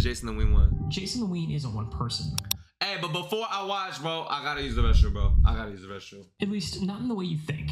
JasonTheWeen one. JasonTheWeen isn't one person. Hey, but before I watch, bro, I gotta use the restroom, bro. I gotta use the restroom. At least, not in the way you think.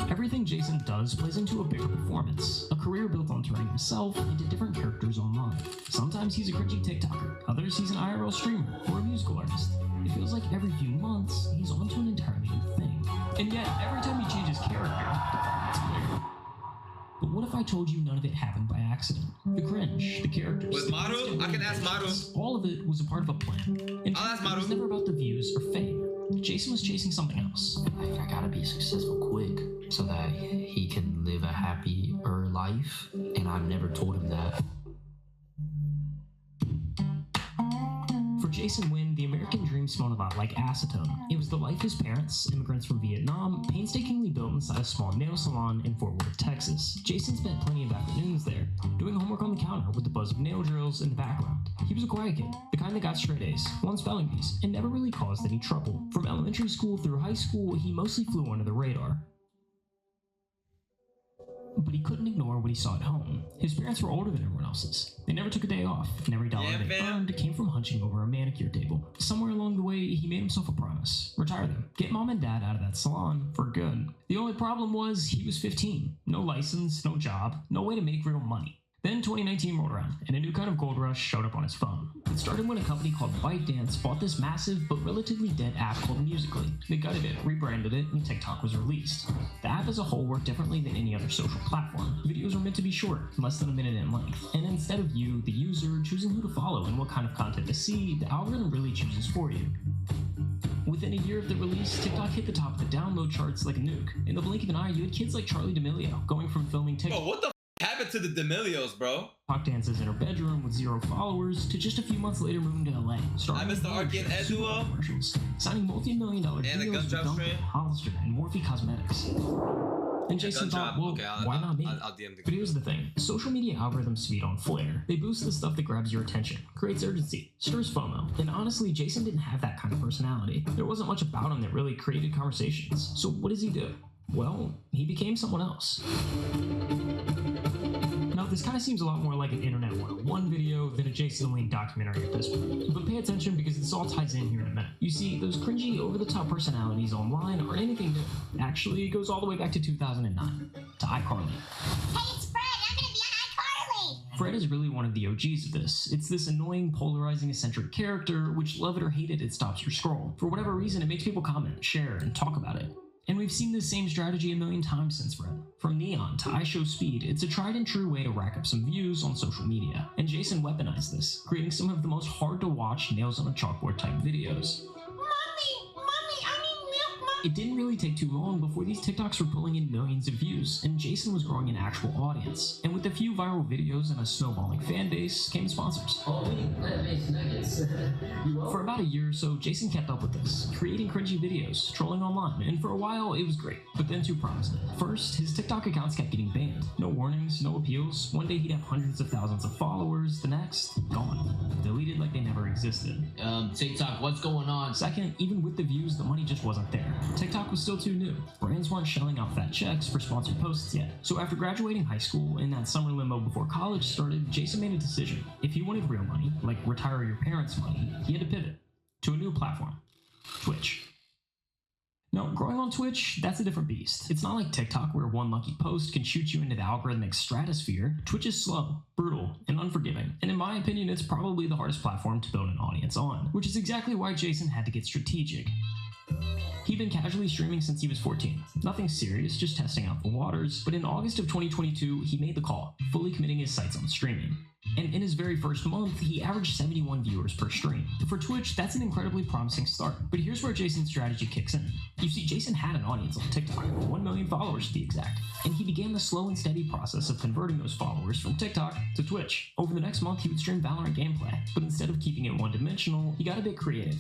Everything Jason does plays into a bigger performance, a career built on turning himself into different characters online. Sometimes he's a cringy TikToker, others he's an IRL streamer or a musical artist. It feels like every few months, he's onto an entirely new thing. And yet, every time he changes character, it's weird. But what if I told you none of it happened by accident? The cringe, the characters... With Maru? I can ask Maru. All of it was a part of a plan. And I'll ask it Maru. was never about the views or fame. Jason was chasing something else. I gotta be successful quick so that he can live a happier life, and I've never told him that. For JasonTheWeen, the American dream smelled a lot like acetone. It was the life his parents, immigrants from Vietnam, painstakingly built inside a small nail salon in Fort Worth, Texas. Jason spent plenty of afternoons there, doing homework on the counter with the buzz of nail drills in the background. He was a quiet kid, the kind that got straight A's, won spelling bees, and never really caused any trouble. From elementary school through high school, he mostly flew under the radar. But he couldn't ignore what he saw at home. His parents were older than everyone else's. They never took a day off, and every dollar they earned came from hunching over a manicure table. Somewhere along the way, he made himself a promise. Retire them. Get mom and dad out of that salon for good. The only problem was he was 15. No license, no job, no way to make real money. Then 2019 rolled around, and a new kind of gold rush showed up on his phone. It started when a company called ByteDance bought this massive but relatively dead app called Musical.ly. They gutted it, rebranded it, and TikTok was released. The app as a whole worked differently than any other social platform. Videos were meant to be short, less than a minute in length, and instead of you, the user, choosing who to follow and what kind of content to see, the algorithm really chooses for you. Within a year of the release, TikTok hit the top of the download charts like a nuke. In the blink of an eye, you had kids like Charli D'Amelio going from filming TikTok. Bro, what the happened to the D'Amelios, bro? Dances in her bedroom with 0 followers to just a few months later moving to LA. I missed the Arcade Ed duo. Commercials, signing multi-million-dollar deals with Dunkin', Hollister, and Morphe Cosmetics. And Jason thought, well, okay, why not me? I'll DM the But here's the thing. Social media algorithms feed on flair. They boost the stuff that grabs your attention, creates urgency, stirs FOMO. And honestly, Jason didn't have that kind of personality. There wasn't much about him that really created conversations. So what does he do? Well, he became someone else. Now, this kind of seems a lot more like an Internet 101 video than a JasonTheWeen documentary at this point. But pay attention because this all ties in here in a minute. You see, those cringy, over-the-top personalities online aren't anything new. Actually, it goes all the way back to 2009, to iCarly. Hey, it's Fred! I'm gonna be on iCarly! Fred is really one of the OGs of this. It's this annoying, polarizing, eccentric character, which love it or hate it, it stops your scroll. For whatever reason, it makes people comment, share, and talk about it. And we've seen this same strategy a million times since Fred. From Neon to iShowSpeed, it's a tried and true way to rack up some views on social media. And Jason weaponized this, creating some of the most hard to watch nails on a chalkboard type videos. Mommy, I need milk, Mommy! It didn't really take too long before these TikToks were pulling in millions of views, and Jason was growing an actual audience. And with a few viral videos and a snowballing fan base came sponsors. Plant-based nuggets. For about a year or so, Jason kept up with this, creating cringy videos, trolling online, and for a while it was great, but then two problems hit. First, his TikTok accounts kept getting banned. No warnings, no appeals. One day he'd have hundreds of thousands of followers, the next, gone. Deleted like they never existed. TikTok, what's going on? Second, even with the views, the money just wasn't there. TikTok was still too new. Brands weren't shelling out fat checks for sponsored posts yet. So after graduating high school, in that summer limbo before college started, Jason made a decision. If he wanted real money, like retire your parents' money, he had to pivot to a new platform, Twitch. Now, growing on Twitch, that's a different beast. It's not like TikTok where one lucky post can shoot you into the algorithmic stratosphere. Twitch is slow, brutal, and unforgiving. And in my opinion, it's probably the hardest platform to build an audience on, which is exactly why Jason had to get strategic. He'd been casually streaming since he was 14. Nothing serious, just testing out the waters, but in August of 2022, he made the call, fully committing his sights on streaming. And in his very first month, he averaged 71 viewers per stream. For Twitch, that's an incredibly promising start. But here's where Jason's strategy kicks in. You see, Jason had an audience on TikTok, 1 million followers to be exact, and he began the slow and steady process of converting those followers from TikTok to Twitch. Over the next month, he would stream Valorant gameplay, but instead of keeping it one-dimensional, he got a bit creative.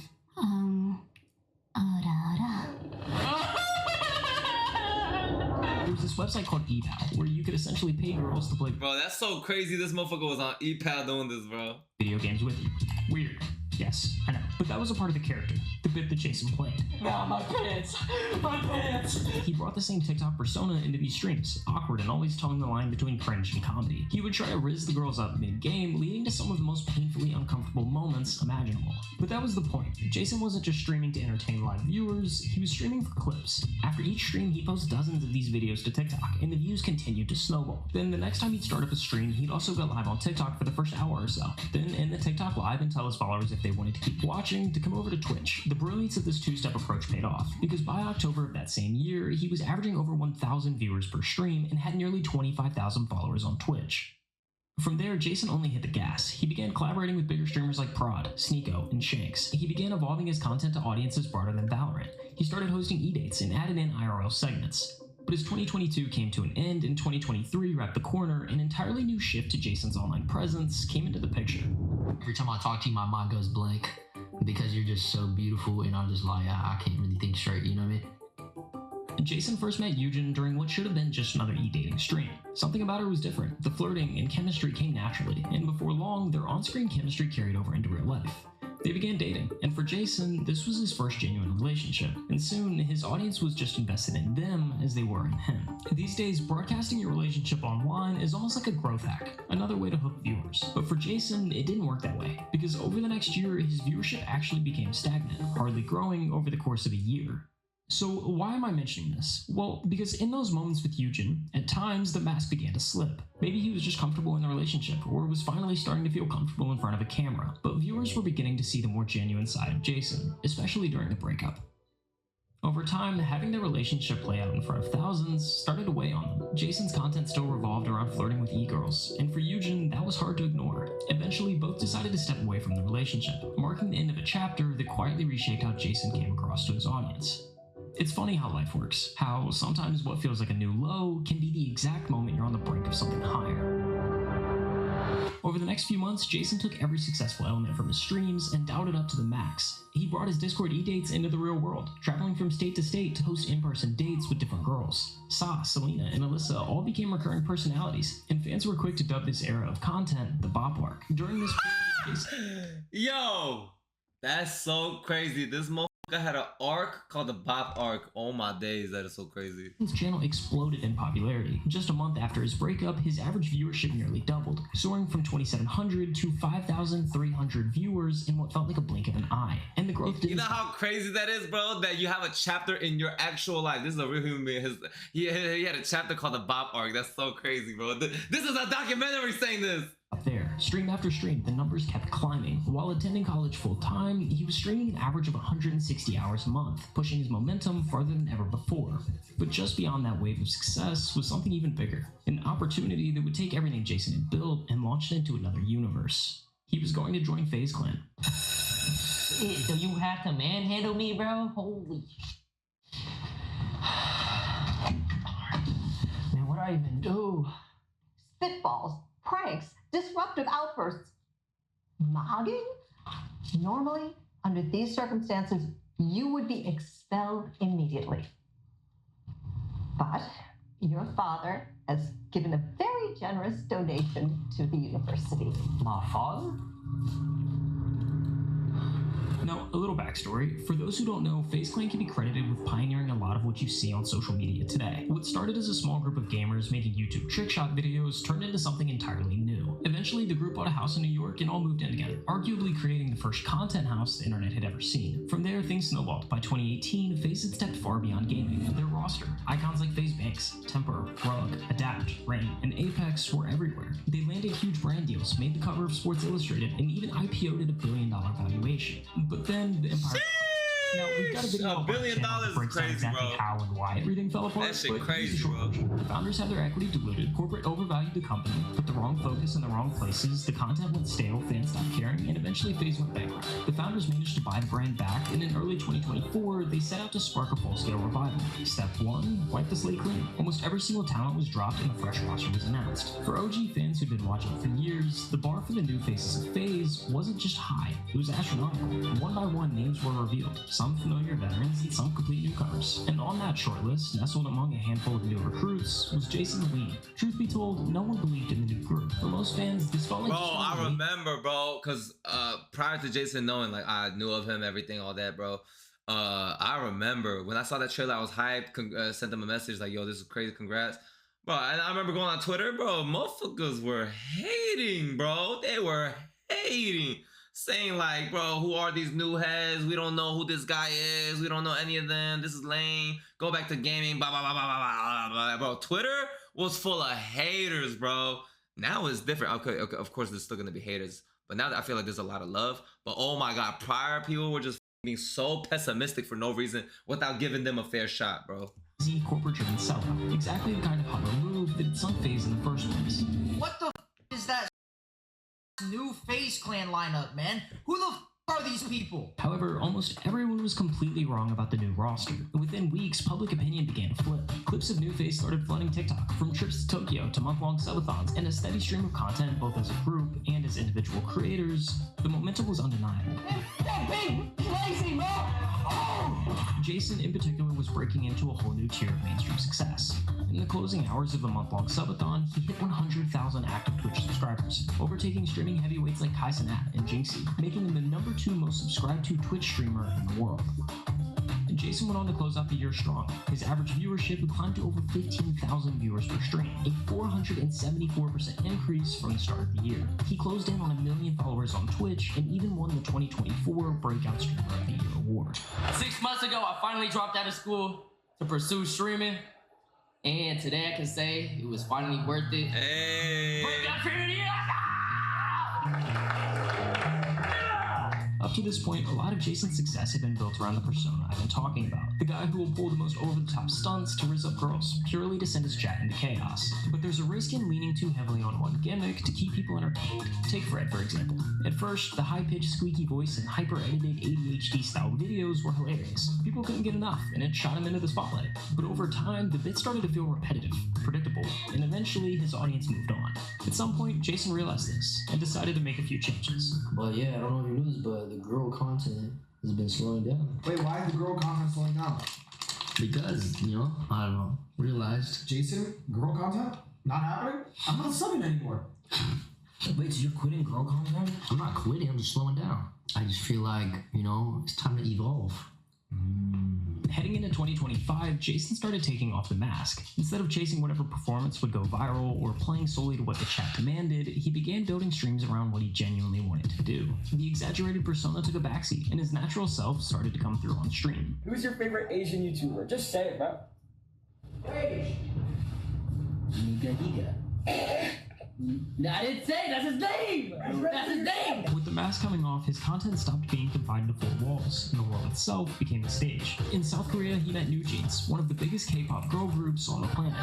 There was this website called ePal, where you could essentially pay girls to play Bro, that's so crazy this motherfucker was on ePal doing this, bro. video games with you. Weird. Yes, I know. But that was a part of the character, the bit that Jason played. Nah, my pants! My pants! He brought the same TikTok persona into these streams, awkward and always towing the line between cringe and comedy. He would try to rizz the girls up mid-game, leading to some of the most painfully uncomfortable moments imaginable. But that was the point. Jason wasn't just streaming to entertain live viewers, he was streaming for clips. After each stream, he'd post dozens of these videos to TikTok, and the views continued to snowball. Then the next time he'd start up a stream, he'd also go live on TikTok for the first hour or so. Then end the TikTok live and tell his followers if they wanted to keep watching to come over to Twitch. The brilliance of this two-step approach paid off, because by October of that same year, he was averaging over 1,000 viewers per stream and had nearly 25,000 followers on Twitch. From there, Jason only hit the gas. He began collaborating with bigger streamers like Prod, Sneeko, and Shanks. He began evolving his content to audiences broader than Valorant. He started hosting e-dates and added in IRL segments. But as 2022 came to an end and 2023 wrapped the corner, an entirely new shift to Jason's online presence came into the picture. Every time I talk to you, my mind goes blank because you're just so beautiful, and I'm just like, I can't really think straight, you know what I mean? Jason first met Eugen during what should have been just another e-dating stream. Something about her was different. The flirting and chemistry came naturally, and before long, their on-screen chemistry carried over into real life. They began dating, and for Jason, this was his first genuine relationship, and soon his audience was just invested in them as they were in him. These days, broadcasting your relationship online is almost like a growth hack, another way to hook viewers. But for Jason, it didn't work that way, because over the next year, his viewership actually became stagnant, hardly growing over the course of a year. So why am I mentioning this? Well, because in those moments with Eugen, at times the mask began to slip. Maybe he was just comfortable in the relationship, or was finally starting to feel comfortable in front of a camera, but viewers were beginning to see the more genuine side of Jason, especially during the breakup. Over time, having their relationship play out in front of thousands started to weigh on them. Jason's content still revolved around flirting with e-girls, and for Eugen, that was hard to ignore. Eventually, both decided to step away from the relationship, marking the end of a chapter that quietly reshaped how Jason came across to his audience. It's funny how life works, how sometimes what feels like a new low can be the exact moment you're on the brink of something higher. Over the next few months, Jason took every successful element from his streams and dialed it up to the max. He brought his Discord e-dates into the real world, traveling from state to state to host in-person dates with different girls. Sa, Selena, and Alyssa all became recurring personalities, and fans were quick to dub this era of content the Bop Arc. During this period, Jason... Yo, that's so crazy. This I had an arc called the Bop Arc. Oh my days, that is so crazy. His channel exploded in popularity. Just a month after his breakup, his average viewership nearly doubled, soaring from 2,700 to 5,300 viewers in what felt like a blink of an eye. And the growth didn't... You know how crazy that is, bro? That you have a chapter in your actual life. This is a real human being. He had a chapter called the Bop Arc. That's so crazy, bro. This is a documentary saying this. Up there, stream after stream, the numbers kept climbing. While attending college full-time, he was streaming an average of 160 hours a month, pushing his momentum farther than ever before. But just beyond that wave of success was something even bigger, an opportunity that would take everything Jason had built and launch it into another universe. He was going to join FaZe Clan. So you have to manhandle me, bro? Holy... Man, what do I even do? Spitballs, pranks, disruptive outbursts, mogging? Normally, under these circumstances, you would be expelled immediately. But your father has given a very generous donation to the university. My father? Now, a little backstory. For those who don't know, FaZe Clan can be credited with pioneering a lot of what you see on social media today. What started as a small group of gamers making YouTube trick shot videos turned into something entirely new. Eventually, the group bought a house in New York and all moved in together, arguably creating the first content house the internet had ever seen. From there, things snowballed. By 2018, FaZe had stepped far beyond gaming. Their roster, icons like FaZe Banks, Temper, Rug, Adapt, Rain, and Apex were everywhere. They landed huge brand deals, made the cover of Sports Illustrated, and even IPO'd at $1 billion valuation. But then the empire... Now, we've got a video $1 billion that breaks down crazy, exactly bro. how and why everything fell apart. That shit but crazy, here's the short bro. version. The founders had their equity diluted, corporate overvalued the company, put the wrong focus in the wrong places, the content went stale, fans stopped caring, and eventually FaZe went bankrupt. The founders managed to buy the brand back, and in early 2024, they set out to spark a full-scale revival. Step 1, wipe the slate clean. Almost every single talent was dropped and a fresh roster was announced. For OG fans who'd been watching for years, the bar for the new faces of FaZe wasn't just high, it was astronomical. One by one, names were revealed. some familiar veterans and some complete newcomers. And on that short list, nestled among a handful of new recruits, was JasonTheWeen. Truth be told, no one believed in the new group. For most fans, this felt like... Bro, I remember, bro, because prior to Jason knowing, like, I knew of him, everything, all that, bro. I remember when I saw that trailer, I was hyped, sent them a message like, yo, this is crazy, congrats. Bro, and I remember going on Twitter, bro, motherfuckers were hating, bro. They were hating. Saying like, bro, who are these new heads? We don't know who this guy is. We don't know any of them. This is lame. Go back to gaming, blah, blah, blah, blah, blah, blah, blah. Bro, Twitter was full of haters, bro. Now it's different. Okay, of course, there's still going to be haters. But now I feel like there's a lot of love. But oh my God, prior people were just being so pessimistic for no reason without giving them a fair shot, bro. Corporate-driven sellout. Exactly the kind of power move that sunk FaZe in the first place. What the is that new FaZe clan lineup, man? Who the are these people? However, almost everyone was completely wrong about the new roster. Within weeks, public opinion began to flip. Clips of new FaZe started flooding TikTok, from trips to Tokyo to month-long subathons, and a steady stream of content both as a group and as individual creators. The momentum was undeniable. Jason, in particular, was breaking into a whole new tier of mainstream success. In the closing hours of the month-long subathon, he hit 100,000 active Twitch subscribers, overtaking streaming heavyweights like Kai Cenat and Jinxie, making him the #2 most subscribed to Twitch streamer in the world. And Jason went on to close out the year strong. His average viewership would climb to over 15,000 viewers per stream, a 474% increase from the start of the year. He closed in on 1 million followers on Twitch and even won the 2024 Breakout Streamer of the Year award. 6 months ago, I finally dropped out of school to pursue streaming. And today I can say it was finally worth it. Hey. Breakout Streamer of the Year! Up to this point, a lot of Jason's success had been built around the persona I've been talking about. The guy who will pull the most over-the-top stunts to rizz up girls, purely to send his chat into chaos. But there's a risk in leaning too heavily on one gimmick to keep people entertained. Take Fred, for example. At first, the high-pitched, squeaky voice and hyper-edited ADHD-style videos were hilarious. People couldn't get enough, and it shot him into the spotlight. But over time, the bits started to feel repetitive, predictable, and eventually his audience moved on. At some point, Jason realized this, and decided to make a few changes. But yeah, I don't know if you knew this, but the girl content has been slowing down. Wait, why is the girl content slowing down? Because, you know, I don't know, realized. Jason, girl content? Not happening? I'm not subbing anymore. Wait, so you're quitting girl content? I'm not quitting, I'm just slowing down. I just feel like, you know, it's time to evolve. Heading into 2025, Jason started taking off the mask. Instead of chasing whatever performance would go viral or playing solely to what the chat demanded, he began building streams around what he genuinely wanted to do. The exaggerated persona took a backseat, and his natural self started to come through on stream. Who's your favorite Asian YouTuber? Just say it, bro. Hey! Niga. No, I didn't say it. That's his name! That's his name! With the mask coming off, his content stopped being confined to four walls, and the world itself became the stage. In South Korea, he met New Jeans, one of the biggest K-pop girl groups on the planet.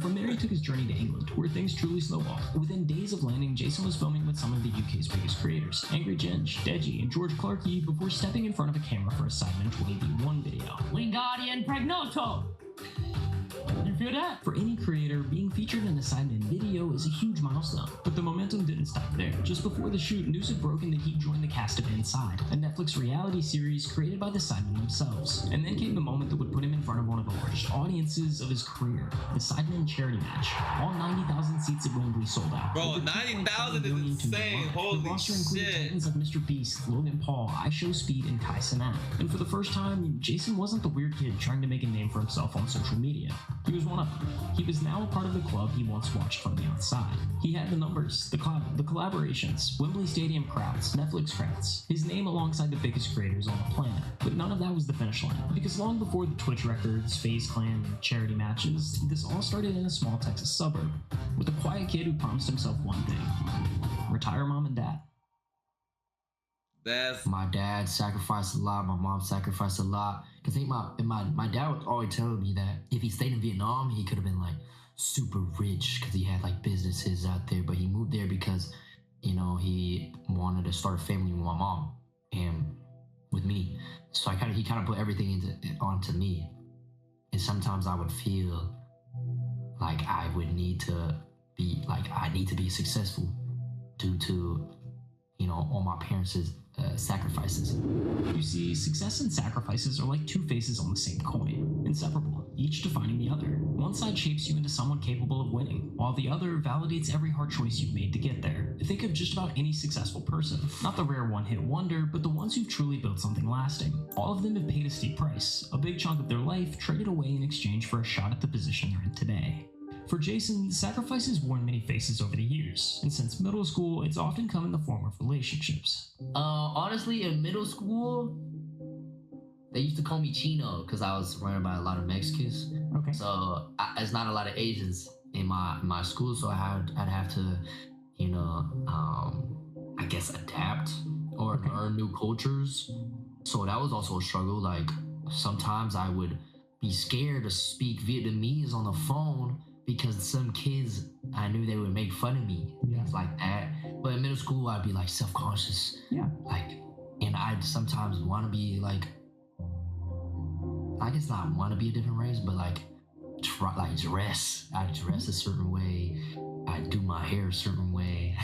From there, he took his journey to England, where things truly snowballed. Within days of landing, Jason was filming with some of the UK's biggest creators, Angry Ginge, Deji, and George Clarkey, before stepping in front of a camera for a Sidemen 20v1 video. Wingardium Pregnoto! You feel that? For any creator, being featured in a Sidemen video is a huge milestone. But the momentum didn't stop there. Just before the shoot, news had broken that he'd joined the cast of Inside, a Netflix reality series created by the Sidemen themselves. And then came the moment that would put him in front of one of the largest audiences of his career, the Sidemen charity match. All 90,000 seats at Wembley sold out. Bro, 90,000 is insane. Holy the roster included shit. titans like Mr. Beast, Logan Paul, iShowSpeed, and Kai Cenat. And for the first time, Jason wasn't the weird kid trying to make a name for himself on social media. He was one of them. He was now a part of the club he once watched from the outside. He had the numbers, the collaborations, Wembley Stadium crowds, Netflix crowds, his name alongside the biggest creators on the planet. But none of that was the finish line, because long before the Twitch records, FaZe Clan, and charity matches, this all started in a small Texas suburb, with a quiet kid who promised himself one thing: retire mom and dad. My dad sacrificed a lot, my mom sacrificed a lot. Cause I think my dad was always telling me that if he stayed in Vietnam, he could have been like super rich because he had like businesses out there. But he moved there because, you know, he wanted to start a family with my mom and with me. So he kind of put everything onto me. And sometimes I would feel like I need to be successful due to, all my parents' sacrifices. You see, success and sacrifices are like two faces on the same coin, inseparable, each defining the other. One side shapes you into someone capable of winning, while the other validates every hard choice you've made to get there. Think of just about any successful person, not the rare one-hit wonder, but the ones who've truly built something lasting. All of them have paid a steep price, a big chunk of their life traded away in exchange for a shot at the position they're in today. For Jason, sacrifice has worn many faces over the years, and since middle school, it's often come in the form of relationships. Honestly, in middle school, they used to call me Chino because I was surrounded by a lot of Mexicans. Okay. So it's not a lot of Asians in my school, so I'd have to, I guess adapt or learn new cultures. So that was also a struggle. Like sometimes I would be scared to speak Vietnamese on the phone because some kids, I knew they would make fun of me, things like that. But in middle school, I'd be like self-conscious. Yeah. And I'd sometimes want to be like, I guess not want to be a different race, but dress. I'd dress a certain way. I'd do my hair a certain way.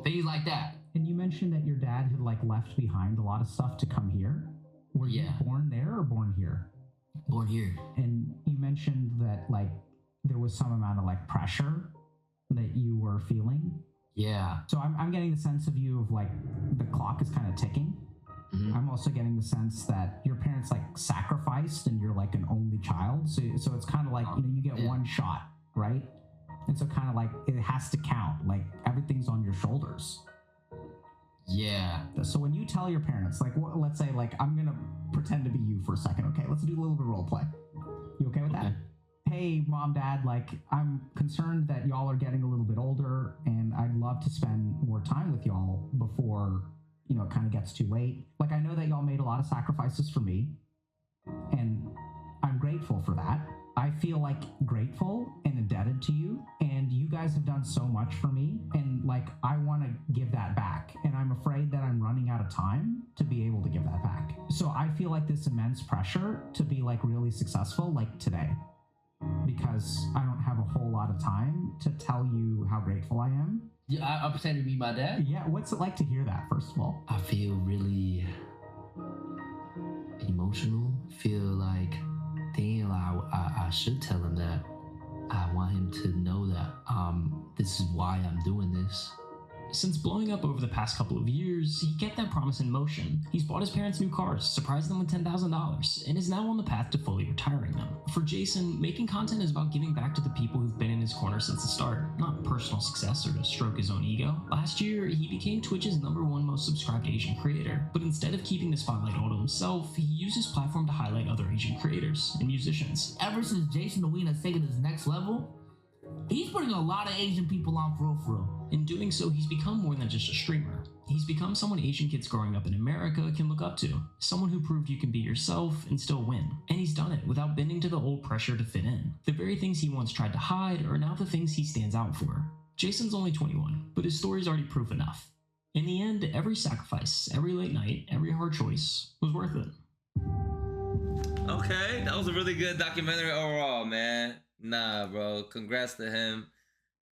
Things like that. And you mentioned that your dad had left behind a lot of stuff to come here. Were you born there or born here? Born here. And you mentioned that there was some amount of pressure that you were feeling. Yeah. So I'm getting the sense of you of the clock is kind of ticking. Mm-hmm. I'm also getting the sense that your parents sacrificed and you're an only child. So it's kind of you get one shot, right? And so kind of it has to count. Everything's on your shoulders. Yeah. So when you tell your parents, let's say I'm gonna pretend to be you for a second, okay? Let's do a little bit of role play. You okay with that? Hey, mom, dad, I'm concerned that y'all are getting a little bit older and I'd love to spend more time with y'all before, it kind of gets too late. I know that y'all made a lot of sacrifices for me and I'm grateful for that. I feel grateful and indebted to you, and you guys have done so much for me, and I want to give that back, and I'm afraid that I'm running out of time to be able to give that back. So I feel this immense pressure to be really successful today, because I don't have a whole lot of time to tell you how grateful I am. Yeah, I'm pretending to be my dad. Yeah, what's it like to hear that, first of all? I feel really emotional. Feel damn, I should tell him that. I want him to know that this is why I'm doing this. Since blowing up over the past couple of years, he kept that promise in motion. He's bought his parents new cars, surprised them with $10,000, and is now on the path to fully retiring them. For Jason, making content is about giving back to the people who've been in his corner since the start, not personal success or to stroke his own ego. Last year, he became Twitch's #1 most subscribed Asian creator, but instead of keeping the spotlight all to himself, he used his platform to highlight other Asian creators and musicians. Ever since JasonTheWeen has taken his next level, he's putting a lot of Asian people on for real. In doing so, he's become more than just a streamer. He's become someone Asian kids growing up in America can look up to. Someone who proved you can be yourself and still win. And he's done it without bending to the old pressure to fit in. The very things he once tried to hide are now the things he stands out for. Jason's only 21, but his story's already proof enough. In the end, every sacrifice, every late night, every hard choice was worth it. Okay, that was a really good documentary overall, man. Nah, bro. Congrats to him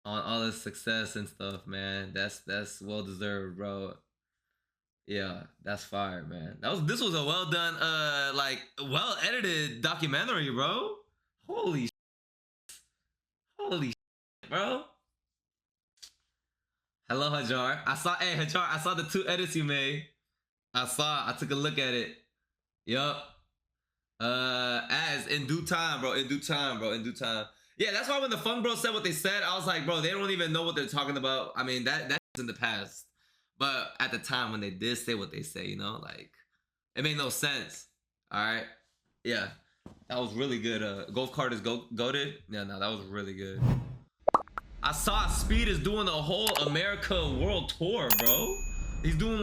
on all his success and stuff, man. That's well deserved, bro. Yeah, that's fire, man. This was a well done, well edited documentary, bro. Holy bro. Hello, Hajar. Hajar, I saw the 2 edits you made. I took a look at it. Yup. As in due time, bro. In due time. Yeah, that's why when the Funk Bro said what they said, I was like, bro, they don't even know what they're talking about. I mean, that's in the past. But at the time when they did say what they say, it made no sense. Alright? Yeah. That was really good. Golf Cart is goated. Yeah, no, that was really good. I saw Speed is doing a whole America world tour, bro. He's doing